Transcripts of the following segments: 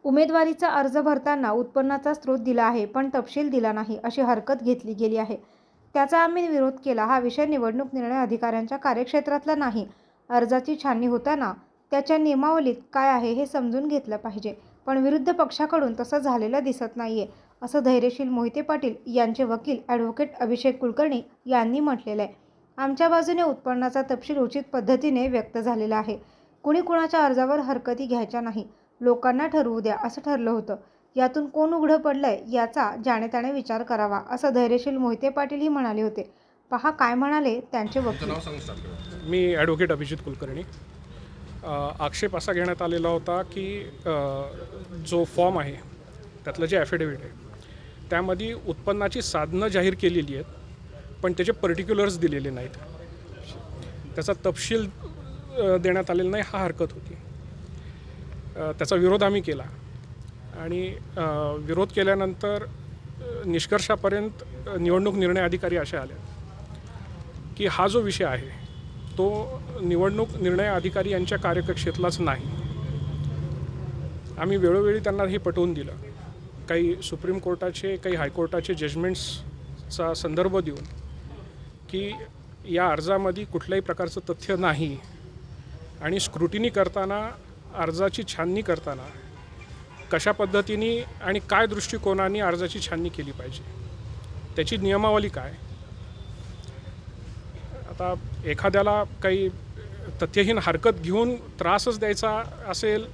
उमेदवारीचा अर्ज भरताना उत्पन्नाचा स्रोत दिला आहे, पण तपशील दिला नाही, अशी हरकत घेतली गेली आहे. त्याचा आम्ही विरोध केला. हा विषय निवडणूक निर्णय अधिकाऱ्यांच्या कार्यक्षेत्रातला नाही. अर्जाची छाननी होताना त्याच्या नियमावलीत काय आहे हे समजून घेतलं पाहिजे. पण विरोधी पक्षाकडून तसं झालेलं दिसत नाहीये, असं धैर्यशील मोहिते पाटील यांचे वकील ॲडव्होकेट अभिषेक कुलकर्णी यांनी म्हटलेलं आहे. आमच्या बाजूने उत्पन्नाचा तपशील उचित पद्धतीने व्यक्त झालेला आहे. कुणी कुणाच्या अर्जावर हरकती घ्यायच्या नाही. लोकांना ठरवू द्या, असं ठरलं होतं. यातून कोण उघडं पडलंय याचा ज्याने-त्याने विचार करावा, असं धैर्यशील मोहिते पाटीलही म्हणाले होते. पहा काय म्हणाले त्यांचे वकील. मी ॲडव्होकेट अभिजित कुलकर्णी. आक्षेप असा घेण्यात आलेला होता की जो फॉर्म आहे त्यातलं जे ॲफिडेविट आहे त्यामध्ये उत्पन्नाची साधनं जाहीर केलेली आहेत, पण त्याचे पर्टिक्युलर्स दिलेले नाहीत. त्याचा तपशील देण्यात आलेला नाही, हा हरकत होती. त्याचा विरोध आम्ही केला आणि विरोध केल्यानंतर निष्कर्षापर्यंत निवडणूक निर्णय अधिकारी असे आले की हा जो विषय आहे तो निवडणूक निर्णय अधिकारी यांच्या कार्यकक्षेतलाच नाही. आम्ही वेळोवेळी त्यांना हे पटवून दिलं. काही सुप्रीम कोर्टाचे, काही हायकोर्टाचे जजमेंट्सचा संदर्भ देऊन की या अर्जामध्ये कुठल्याही प्रकारचं तथ्य नाही आणि स्क्रुटिनी करताना, अर्जाची छाननी करताना कशा पद्धतीने आणि काय दृष्टिकोनाने अर्जाची छाननी केली पाहिजे, त्याची नियमावली काय. आता एखाद्याला काही तथ्यहीन हरकत घेऊन त्रासच द्यायचा असेल,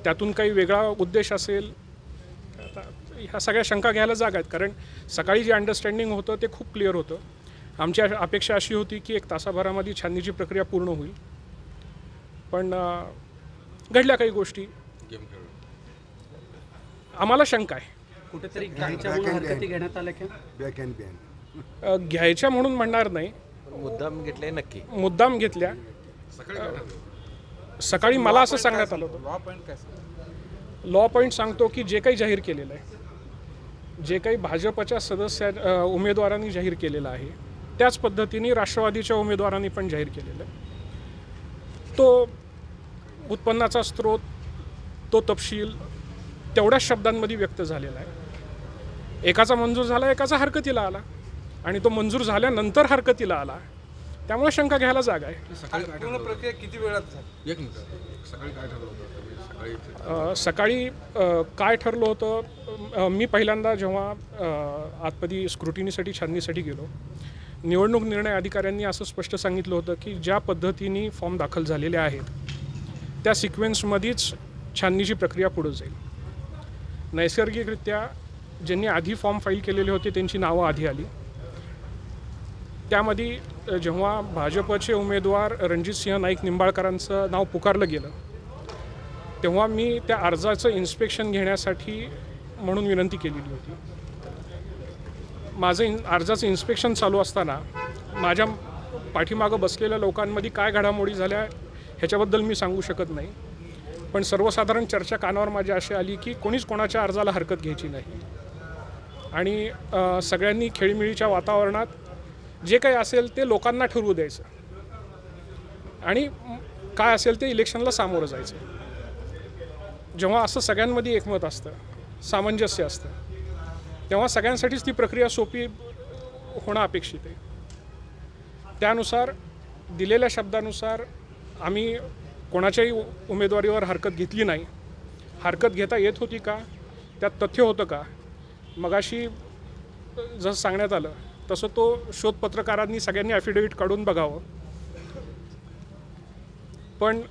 त्यातून काही वेगळा उद्देश असेल, आता ह्या सगळ्या शंका घ्यायला जागा आहेत. कारण सकाळी जे अंडरस्टँडिंग होतं ते खूप क्लिअर होतं. आमची अपेक्षा अशी होती की 1 तासाभरामध्ये छाननीची प्रक्रिया पूर्ण होईल, पण घडल्या काही गोष्टी. आम्हाला शंका आहे कुठेतरी हरकती घेण्यात आल्या की घ्यायच्या म्हणून म्हणणार नाही, मुद्दाम घेतले नक्की. मुद्दाम घेतल्या. सकाळी मला असं सांगण्यात आलं होतं. लॉ पॉईंट सांगतो की जे काही जाहीर केलेलं आहे, जे काही भाजपच्या उमेदवारांनी जाहीर केलेलं आहे त्याच पद्धतीने राष्ट्रवादीच्या उमेदवारांनी पण जाहीर केलेलं आहे. तो उत्पन्नाचा स्रोत, तो तपशील तेवढ्याच शब्दांमध्ये व्यक्त झालेला आहे. एकाचा मंजूर झाला, एकाचा हरकतीला आला आणि तो मंजूर झाल्यानंतर हरकतीला आला. त्यामुळे शंका घ्यायला जागा आहे. पूर्ण प्रक्रिया किती वेळात झाली? एक मिनिट, सकाळी काय ठरलं होतं? सकाळी काय ठरलं होतं, मी पहिल्यांदा जेव्हा आतमध्ये स्क्रुटिनीसाठी, छाननीसाठी गेलो, निवडणूक निर्णय अधिकाऱ्यांनी असं स्पष्ट सांगितलं होतं की ज्या पद्धतीने फॉर्म दाखल झालेले आहेत त्या सिक्वेन्समध्येच छाननीची प्रक्रिया पुढे जाईल. नैसर्गिकरित्या ज्यांनी आधी फॉर्म फाईल केलेले होते त्यांची नावं आधी आली. त्यामध्ये जेव्हा भाजपचे उमेदवार रणजितसिंह नाईक निंबाळकरांचं नाव पुकारलं गेलं तेव्हा मी त्या अर्जाचं इन्स्पेक्शन घेण्यासाठी म्हणून विनंती केलेली होती. माझं अर्जाचं इन्स्पेक्शन चालू असताना माझ्या पाठीमागं बसलेल्या लोकांमध्ये काय घडामोडी झाल्या ह्याच्याबद्दल मी सांगू शकत नाही, पण सर्वसाधारण चर्चा कानावर माझी अशी आली की कोणीच कोणाच्या अर्जाला हरकत घ्यायची नाही आणि सगळ्यांनी खेळीमेळीच्या वातावरणात जे काही असेल ते लोकांना ठरवू द्यायचं आणि काय असेल ते इलेक्शनला सामोरं जायचं. जेव्हा असं सगळ्यांमध्ये एकमत असतं, सामंजस्य असतं, तेव्हा सगळ्यांसाठीच ती प्रक्रिया सोपी होणं अपेक्षित आहे. त्यानुसार दिलेल्या शब्दानुसार आम्ही कोणाच्याही उमेदवारीवर हरकत घेतली नाही. हरकत घेता येत होती का, त्यात तथ्य होतं का, मगाशी जसं सांगण्यात आलं तसं तो शोध पत्रकारांनी सगळ्यांनी ॲफिडेविट काढून बघावं. पण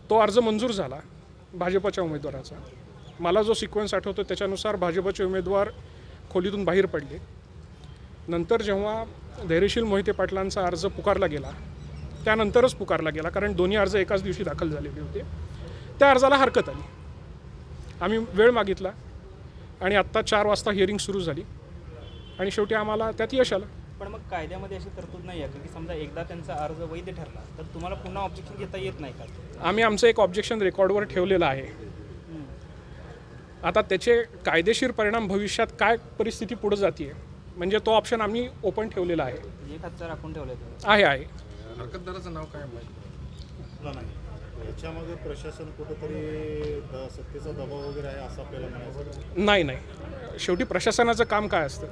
तो अर्ज मंजूर झाला भाजपच्या उमेदवाराचा. मला जो सिक्वेन्स आठवतो त्याच्यानुसार भाजपचे उमेदवार खोलीतून बाहेर पडले. नंतर जेव्हा धैर्यशील मोहिते पाटलांचा अर्ज पुकारला गेला त्यानंतरच पुकारला गेला, कारण दोन्ही अर्ज एकाच दिवशी दाखल झालेले होते. त्या अर्जाला हरकत आली. आम्ही वेळ मागितला आणि आत्ता 4 वाजता हिअरिंग सुरू झाली आणि शेवटी आम्हाला त्यात यश आलं. पण मग कायद्यामध्ये अशी तरतूद नाही आहे की समजा एकदा त्यांचा अर्ज वैध ठरला तर तुम्हाला पुन्हा ऑब्जेक्शन घेता येत नाही का? आम्ही आमचं एक ऑब्जेक्शन रेकॉर्डवर ठेवलेलं आहे. आता त्याचे कायदेशीर परिणाम भविष्यात काय परिस्थिती पुढे जाते म्हणजे तो ऑप्शन आम्ही ओपन ठेवलेला आहे. एक हातचा राखून ठेवले आहे. हरकतदाराचं नाव काय माहिती? याच्यामध्ये प्रशासन कुठेतरी सत्तेचा दबाव वगैरे आहे असं आपल्याला म्हणायचं. नाही, शेवटी प्रशासनाचं काम काय असतं?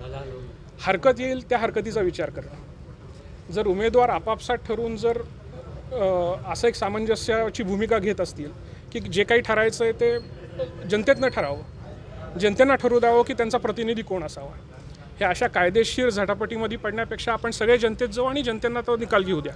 हरकत येईल त्या हरकतीचा विचार करणं. जर उमेदवार आपापसात ठरवून जर असं एक सामंजस्याची भूमिका घेत असतील की जे काही ठरायचं आहे ते जनतेतनं ठरावं, जनतेनं ठरवू द्यावं की त्यांचा प्रतिनिधी कोण असावा. हे अशा कायदेशीर झटापटीमध्ये पडण्यापेक्षा आपण सगळे जनतेत जाऊ आणि जनतेनं तो निकाल घेऊ द्या.